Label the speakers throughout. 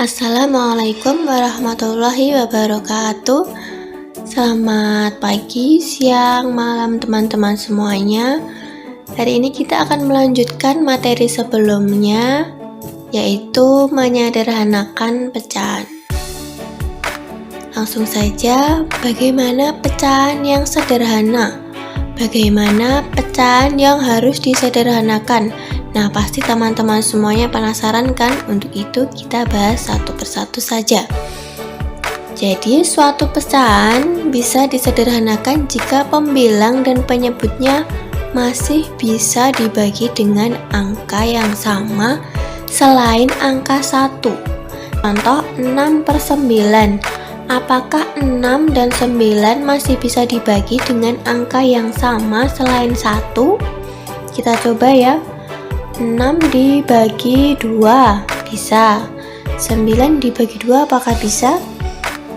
Speaker 1: Assalamualaikum warahmatullahi wabarakatuh. Selamat pagi, siang, malam teman-teman semuanya. Hari ini kita akan melanjutkan materi sebelumnya, yaitu menyederhanakan pecahan. Langsung saja, bagaimana pecahan yang sederhana? Bagaimana pecahan yang harus disederhanakan? Nah, pasti teman-teman semuanya penasaran kan? Untuk itu kita bahas satu persatu saja. Jadi, suatu pecahan bisa disederhanakan jika pembilang dan penyebutnya masih bisa dibagi dengan angka yang sama selain angka 1. Contoh 6/9. Apakah 6 dan 9 masih bisa dibagi dengan angka yang sama selain 1? Kita coba ya. 6 dibagi 2 bisa. 9 dibagi 2 apakah bisa?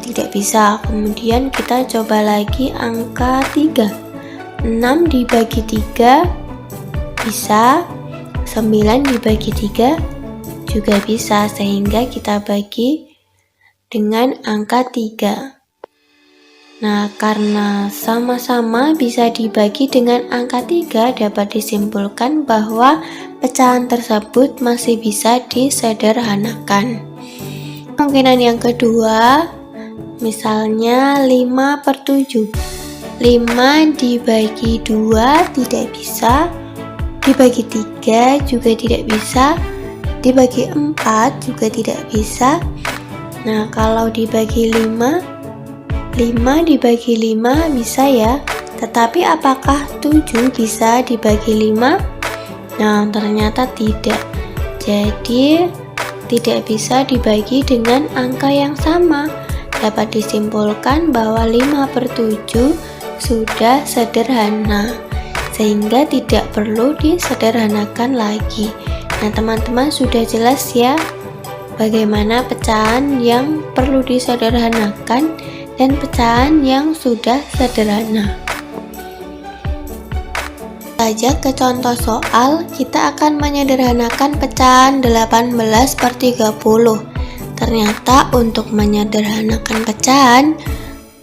Speaker 1: Tidak bisa. Kemudian kita coba lagi angka 3. 6 dibagi 3 bisa. 9 dibagi 3 juga bisa, sehingga kita bagi dengan angka 3. Nah, karena sama-sama bisa dibagi dengan angka 3, dapat disimpulkan bahwa pecahan tersebut masih bisa disederhanakan. Kemungkinan yang kedua, misalnya 5/7. 5 dibagi 2 tidak bisa, dibagi 3 juga tidak bisa, dibagi 4 juga tidak bisa. Nah, kalau dibagi 5 dibagi 5 bisa ya, tetapi apakah 7 bisa dibagi 5? Nah, ternyata tidak. Jadi, tidak bisa dibagi dengan angka yang sama. Dapat disimpulkan bahwa 5/7 sudah sederhana, sehingga tidak perlu disederhanakan lagi. Nah, teman-teman sudah jelas ya bagaimana pecahan yang perlu disederhanakan dan pecahan yang sudah sederhana. Saja ke contoh soal, kita akan menyederhanakan pecahan 18/30. Ternyata untuk menyederhanakan pecahan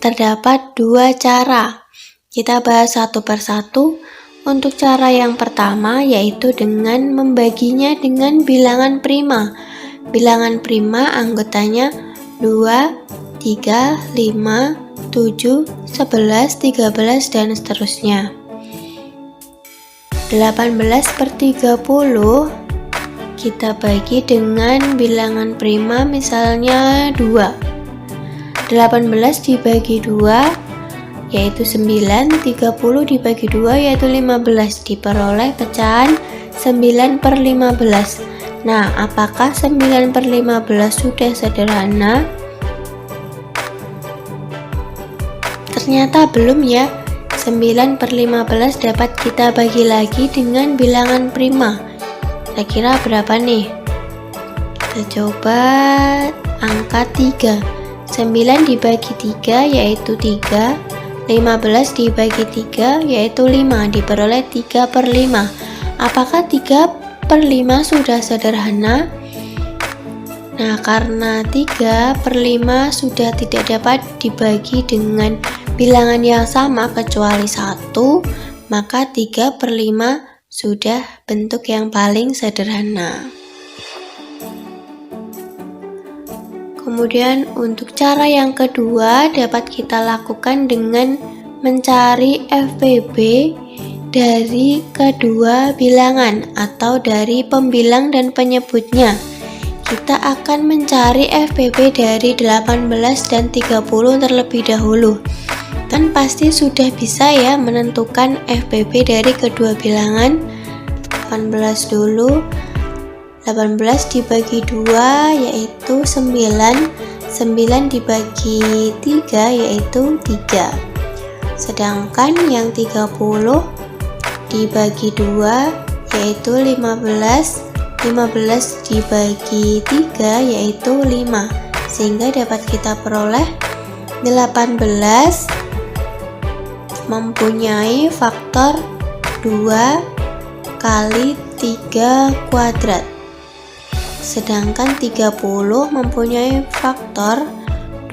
Speaker 1: terdapat dua cara. Kita bahas satu persatu. Untuk cara yang pertama yaitu dengan membaginya dengan bilangan prima. Bilangan prima anggotanya 2, 3, 5, 7, 11, 13, dan seterusnya. 18/30 kita bagi dengan bilangan prima, misalnya 2. 18 dibagi 2 yaitu 9, 30 dibagi 2 yaitu 15, diperoleh pecahan 9/15. Nah, apakah 9/15 sudah sederhana? Ternyata belum ya. 9/15 dapat kita bagi lagi dengan bilangan prima. Kira-kira berapa nih? Kita coba angka 3. 9 dibagi 3 yaitu 3. 15 dibagi 3 yaitu 5, diperoleh 3/5. Apakah 3/5 sudah sederhana? Nah, karena 3/5 sudah tidak dapat dibagi dengan bilangan yang sama kecuali 1, maka 3/5 sudah bentuk yang paling sederhana. Kemudian untuk cara yang kedua dapat kita lakukan dengan mencari FPB dari kedua bilangan atau dari pembilang dan penyebutnya. Kita akan mencari FPB dari 18 dan 30 terlebih dahulu. Kan pasti sudah bisa ya menentukan FPB dari kedua bilangan. 18 dulu. 18 dibagi 2 yaitu 9. 9 dibagi 3 yaitu 3. Sedangkan yang 30 dibagi 2 yaitu 15. 15 dibagi 3 yaitu 5. Sehingga dapat kita peroleh 18 mempunyai faktor 2 kali 3 kuadrat. sedangkan 30 mempunyai faktor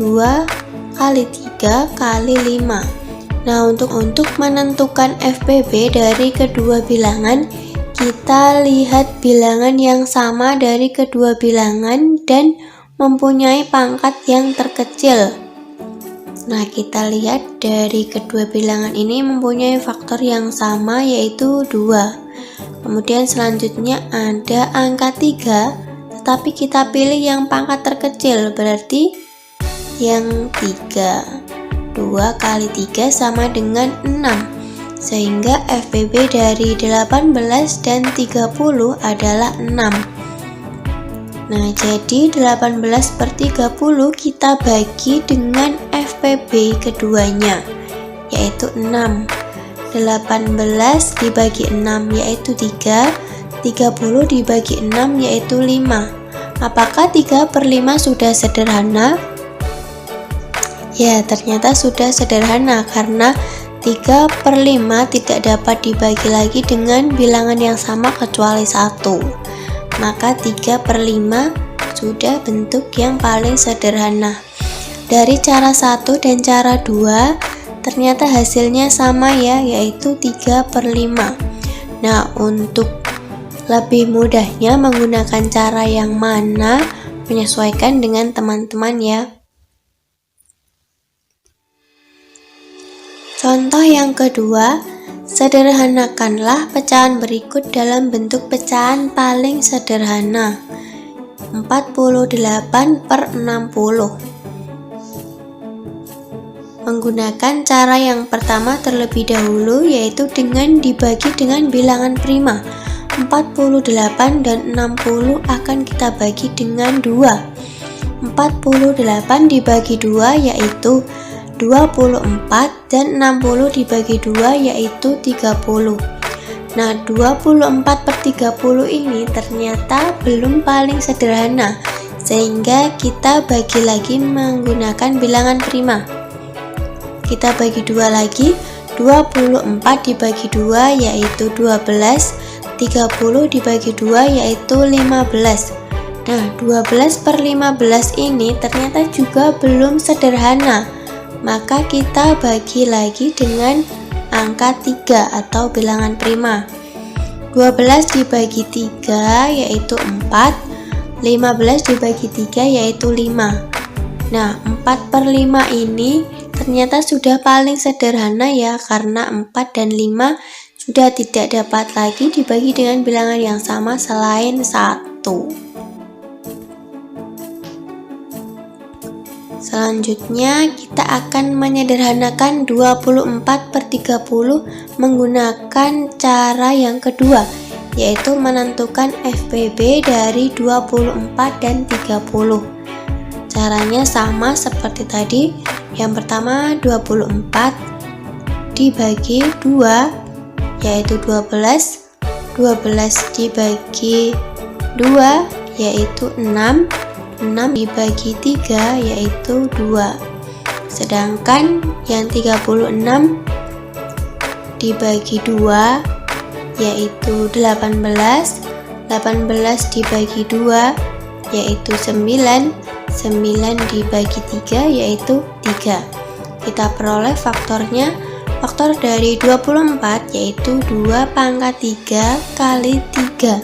Speaker 1: 2 kali 3 kali 5. Nah, untuk menentukan FPB dari kedua bilangan, kita lihat bilangan yang sama dari kedua bilangan dan mempunyai pangkat yang terkecil. Nah, kita lihat dari kedua bilangan ini mempunyai faktor yang sama, yaitu 2. Kemudian selanjutnya ada angka 3, tetapi kita pilih yang pangkat terkecil, berarti yang 3. 2 kali 3 sama dengan 6. Sehingga FPB dari 18 dan 30 adalah 6. Nah, jadi 18 per 30 kita bagi dengan FPB keduanya, yaitu 6. 18 dibagi 6 yaitu 3, 30 dibagi 6 yaitu 5. Apakah 3 per 5 sudah sederhana? Ya, ternyata sudah sederhana karena 3 per 5 tidak dapat dibagi lagi dengan bilangan yang sama kecuali 1. Maka 3 per 5 sudah bentuk yang paling sederhana. Dari cara 1 dan cara 2 ternyata hasilnya sama ya, yaitu 3 per 5. Nah, untuk lebih mudahnya menggunakan cara yang mana menyesuaikan dengan teman-teman ya. Contoh yang kedua, sederhanakanlah pecahan berikut dalam bentuk pecahan paling sederhana. 48 per 60. Menggunakan cara yang pertama terlebih dahulu, yaitu dengan dibagi dengan bilangan prima. 48 dan 60 akan kita bagi dengan 2. 48 dibagi 2 yaitu 24 dan 60 dibagi 2 yaitu 30. Nah, 24 per 30 ini ternyata belum paling sederhana, sehingga kita bagi lagi menggunakan bilangan prima. Kita bagi 2 lagi, 24 dibagi 2 yaitu 12, 30 dibagi 2 yaitu 15. Nah, 12 per 15 ini ternyata juga belum sederhana. Maka kita bagi lagi dengan angka 3 atau bilangan prima. 12 dibagi 3 yaitu 4, 15 dibagi 3 yaitu 5. Nah, 4 per 5 ini ternyata sudah paling sederhana ya, karena 4 dan 5 sudah tidak dapat lagi dibagi dengan bilangan yang sama selain 1. Selanjutnya kita akan menyederhanakan 24 per 30 menggunakan cara yang kedua, yaitu menentukan FPB dari 24 dan 30. Caranya sama seperti tadi. Yang pertama 24 dibagi 2 yaitu 12, 12 dibagi 2 yaitu 6, 6 dibagi 3 yaitu 2. Sedangkan yang 36 dibagi 2 yaitu 18, 18 dibagi 2 yaitu 9, 9 dibagi 3 yaitu 3. Kita peroleh faktornya. Faktor dari 24 yaitu 2 pangkat 3 kali 3.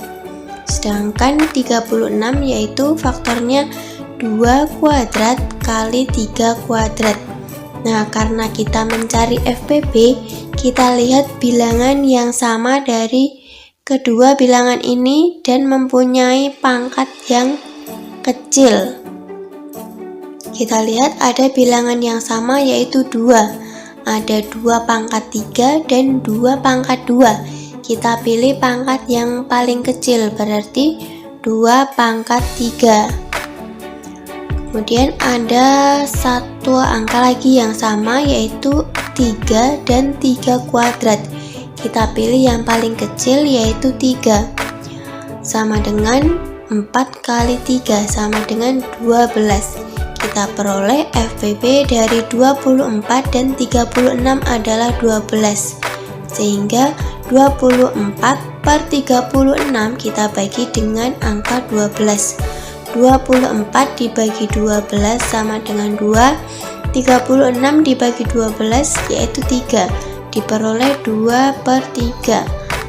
Speaker 1: Sedangkan 36 yaitu faktornya 2 kuadrat kali 3 kuadrat. Nah, karena kita mencari FPB, kita lihat bilangan yang sama dari kedua bilangan ini dan mempunyai pangkat yang kecil. Kita lihat ada bilangan yang sama yaitu 2. Ada 2 pangkat 3 dan 2 pangkat 2. Kita pilih pangkat yang paling kecil, berarti 2 pangkat 3. Kemudian ada satu angka lagi yang sama yaitu 3 dan 3 kuadrat. Kita pilih yang paling kecil yaitu 3. Sama dengan 4 kali 3 sama dengan 12. Kita peroleh FPB dari 24 dan 36 adalah 12. Sehingga 24 per 36 kita bagi dengan angka 12. 24 dibagi 12 sama dengan 2. 36 dibagi 12 yaitu 3. Diperoleh 2 per 3.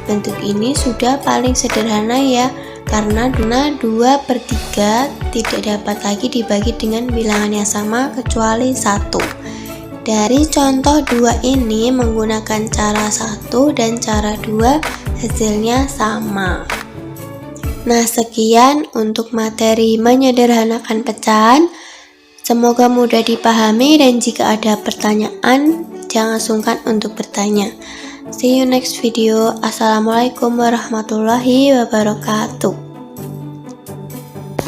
Speaker 1: Bentuk ini sudah paling sederhana ya, karena 2 per 3 tidak dapat lagi dibagi dengan bilangan yang sama kecuali 1. Dari contoh 2 ini menggunakan cara 1 dan cara 2 hasilnya sama. Nah, sekian untuk materi menyederhanakan pecahan. Semoga mudah dipahami dan jika ada pertanyaan, jangan sungkan untuk bertanya. See you next video. Assalamualaikum warahmatullahi wabarakatuh.